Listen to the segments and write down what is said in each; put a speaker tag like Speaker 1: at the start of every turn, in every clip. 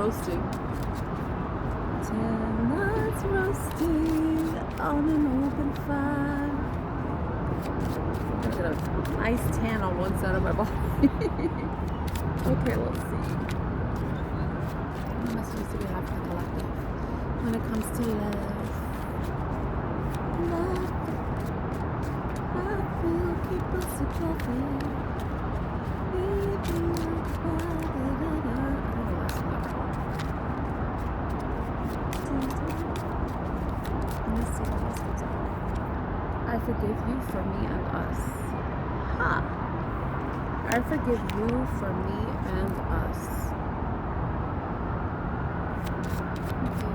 Speaker 1: roasting. 10 nights roasting on an open fire. I got a nice tan on one side of my body. Okay, let's see. What messages do we have for the collective when it comes to love? Love will keep us together. I forgive you for me and us. Ha! I forgive you for me and us. Okay,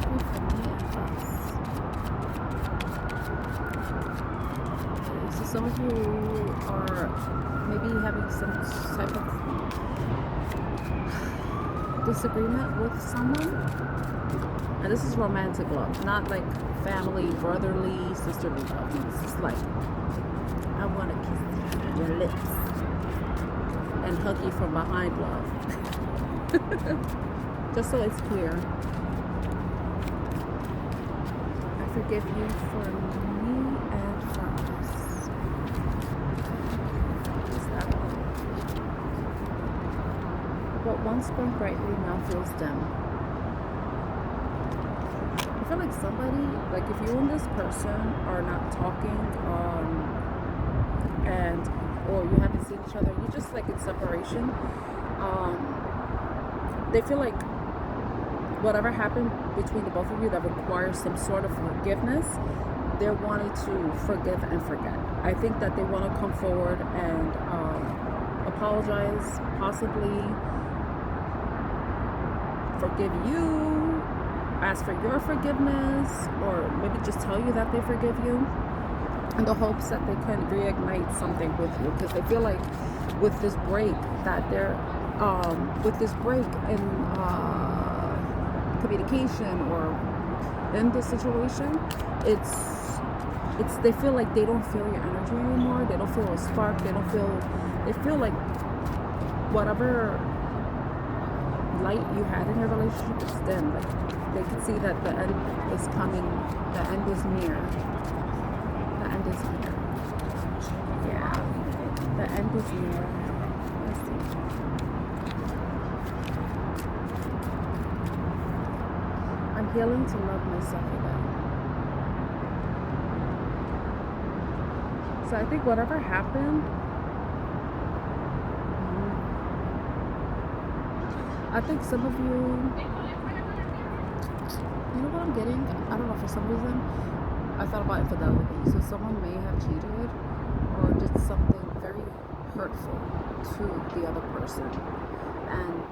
Speaker 1: you for me and us. Okay, so some of you are maybe having some type of disagreement with someone. And this is romantic love, not like family, brotherly, sisterly love. This is like, I want to kiss your lips and hug you from behind love. Just so it's clear. I forgive you for me and for us. What's that one? What once burned brightly now feels dim. I feel like somebody, like if you and this person are not talking, and or you haven't seen each other, you're just like in separation. They feel like whatever happened between the both of you that requires some sort of forgiveness, they're wanting to forgive and forget. I think that they want to come forward and apologize, possibly forgive you, ask for your forgiveness, or maybe just tell you that they forgive you in the hopes that they can reignite something with you, because they feel like with this break that they're with this break in communication or in the situation, it's they feel like they don't feel your energy anymore. They don't feel a spark. They feel like whatever light you had in your relationship is dim. Like they can see that the end is coming. The end is near. The end is near. Yeah. The end is near. Let's see. I'm healing to love myself again. So I think whatever happened, I think some of you know what I'm getting? I don't know, for some reason, I thought about infidelity. So someone may have cheated or did something very hurtful to the other person. And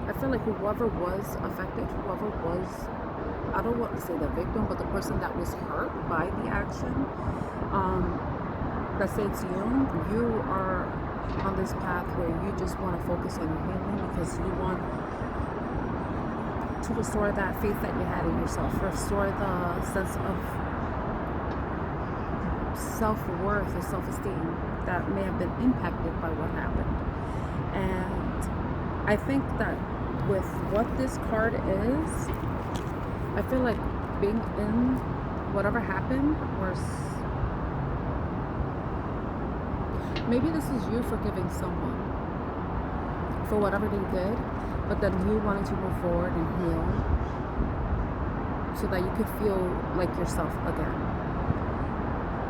Speaker 1: I feel like whoever was affected, whoever was, I don't want to say the victim, but the person that was hurt by the action, let's say it's you are on this path where you just want to focus on your healing because you want to restore that faith that you had in yourself, restore the sense of self-worth or self-esteem that may have been impacted by what happened. And I think that with what this card is, I feel like being in whatever happened, or maybe this is you forgiving someone for whatever they did, but then you wanting to move forward and heal so that you could feel like yourself again.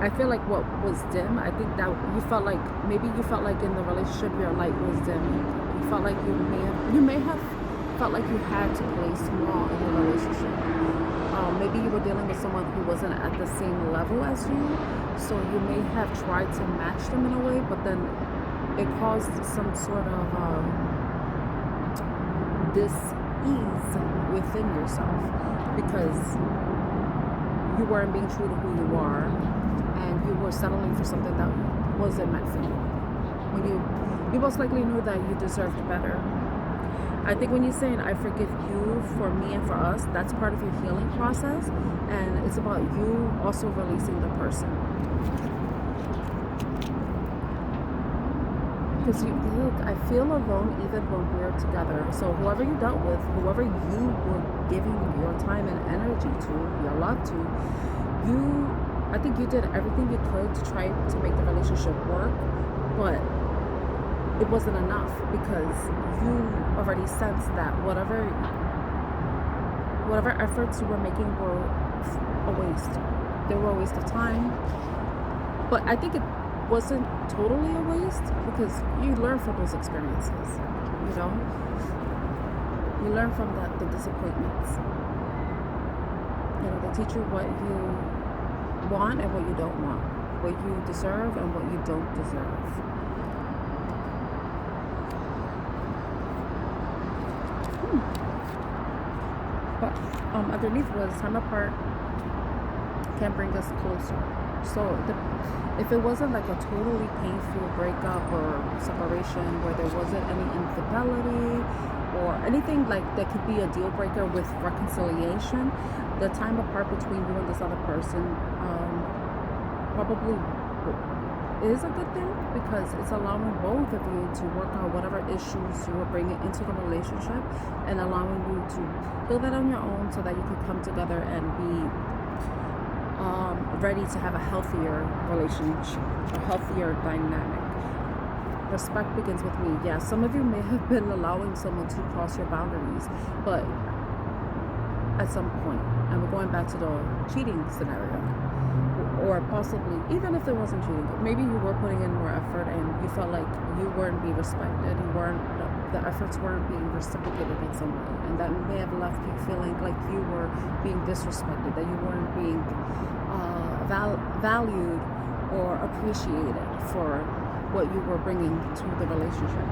Speaker 1: I feel like what was dim, I think that you felt like, maybe you felt like in the relationship your light was dim. You felt like you may have felt like you had to play small in the relationship. Maybe you were dealing with someone who wasn't at the same level as you, so you may have tried to match them in a way, but then it caused some sort of dis-ease within yourself because you weren't being true to who you are, and you were settling for something that wasn't meant for you. When you most likely knew that you deserved better. I think when you're saying I forgive you for me and for us, that's part of your healing process, and it's about you also releasing the person. Because you look, I feel alone even when we're together. So whoever you dealt with, whoever you were giving your time and energy to, your love to, I think you did everything you could to try to make the relationship work, but it wasn't enough because you already sensed that whatever efforts you were making were a waste. They were a waste of time. But I think it wasn't totally a waste because you learn from those experiences, you know? You learn from the disappointments. You know, they teach you what you want and what you don't want, what you deserve and what you don't deserve. But underneath was time apart can bring us closer. So if it wasn't like a totally painful breakup or separation where there wasn't any infidelity or anything like that could be a deal breaker with reconciliation, the time apart between you and this other person probably is a good thing because it's allowing both of you to work out whatever issues you were bringing into the relationship and allowing you to heal that on your own so that you can come together and be ready to have a healthier relationship, a healthier dynamic. Respect begins with me. Yes, some of you may have been allowing someone to cross your boundaries, but at some point, and we're going back to the cheating scenario, or possibly, even if there wasn't cheating, maybe you were putting in more effort and you felt like you weren't being respected, the efforts weren't being reciprocated in some way, and that may have left you feeling like you were being disrespected, that you weren't being valued or appreciated for what you were bringing to the relationship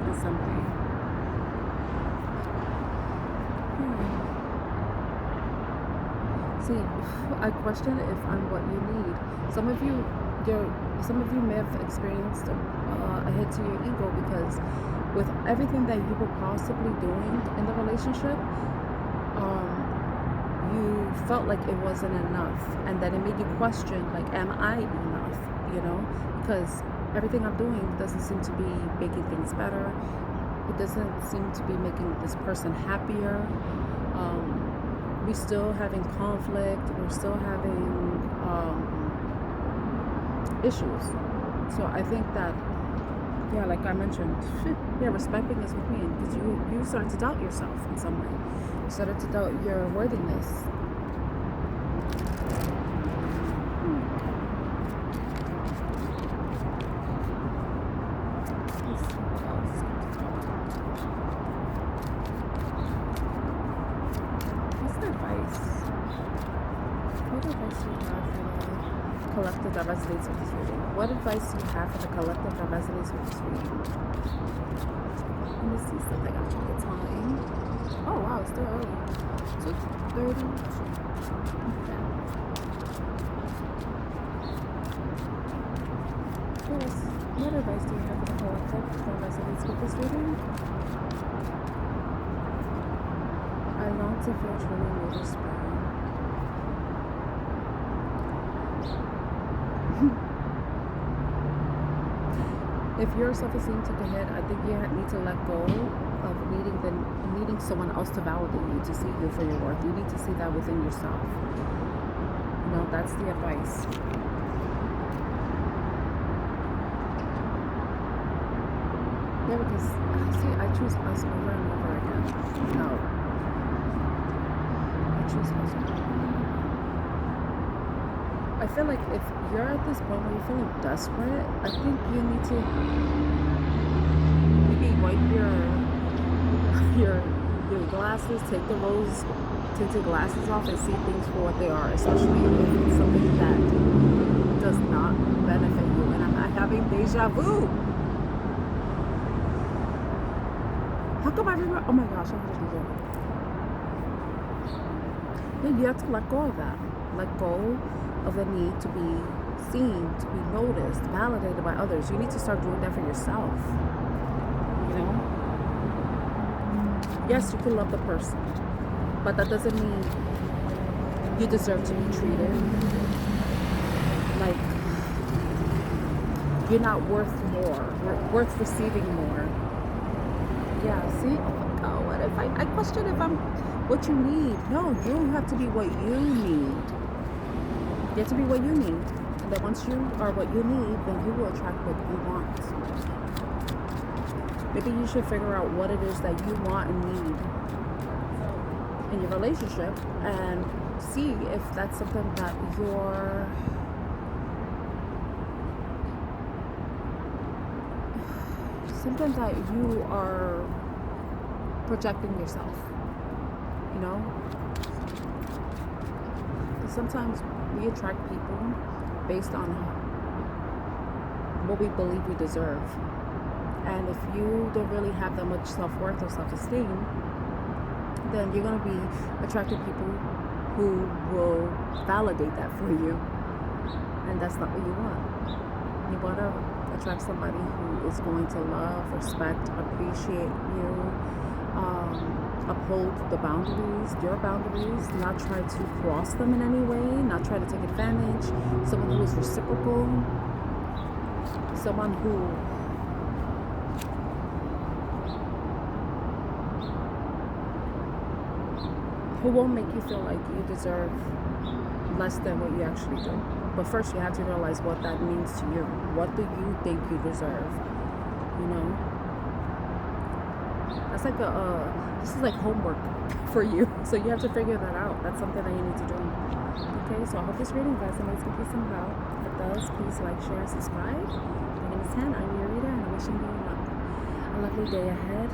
Speaker 1: in some way. See, I question if I'm what you need. Some of you may have experienced a hit to your ego because with everything that you were possibly doing in the relationship, you felt like it wasn't enough, and then it made you question, like, am I enough? You know, because everything I'm doing doesn't seem to be making things better. It doesn't seem to be making this person happier. We're still having conflict. We're still having issues. So I think that, yeah, like I mentioned, yeah, respect begins with me because you started to doubt yourself in some way. You started to doubt your worthiness. Collective that resonates with this reading. What advice do you have for the collective that resonates with this reading? Let me see something. I'll check the time. Oh wow, it's still early. 2:30. Okay. Yes. What advice do you have for the collective that resonates with this reading? I long to feel truly noticed by you. If your self-esteem took a hit, I think you need to let go of needing someone else to validate you, to see you for your worth. You need to see that within yourself. You know, that's the advice. Yeah, because see, I choose us over and over again. No, I choose us over and over. I feel like if you're at this point where you're feeling desperate, I think you need to maybe wipe your glasses, take the rose tinted glasses off and see things for what they are, especially if it's something that does not benefit you. And I'm having deja vu. How come I remember? Oh my gosh, I'm having deja vu. Yeah, you have to let go of that. Let go of the need to be seen, to be noticed, validated by others. You need to start doing that for yourself. You know? Yes, you can love the person, but that doesn't mean you deserve to be treated like you're not worth more more, worth receiving more. Yeah, see? Oh, what if I question if I'm what you need? No, you have to be what you need. You have to be what you need. And then once you are what you need, then you will attract what you want. Maybe you should figure out what it is that you want and need in your relationship and see if that's something that you're you are projecting yourself, you know? Because sometimes we attract people based on what we believe we deserve. And if you don't really have that much self-worth or self-esteem, then you're going to be attracting people who will validate that for you. And that's not what you want. You want to attract somebody who is going to love, respect, appreciate you, uphold the boundaries, your boundaries, not try to cross them in any way, not try to take advantage, someone who is reciprocal, someone who won't make you feel like you deserve less than what you actually do. But first you have to realize what that means to you. What do you think you deserve? You know? That's like this is like homework for you. So you have to figure that out. That's something that you need to do. Okay, so I hope this reading resonates with you somehow. If it does, please like, share, and subscribe. My name is Tan. I'm your reader, and I'm wishing you a lovely day ahead.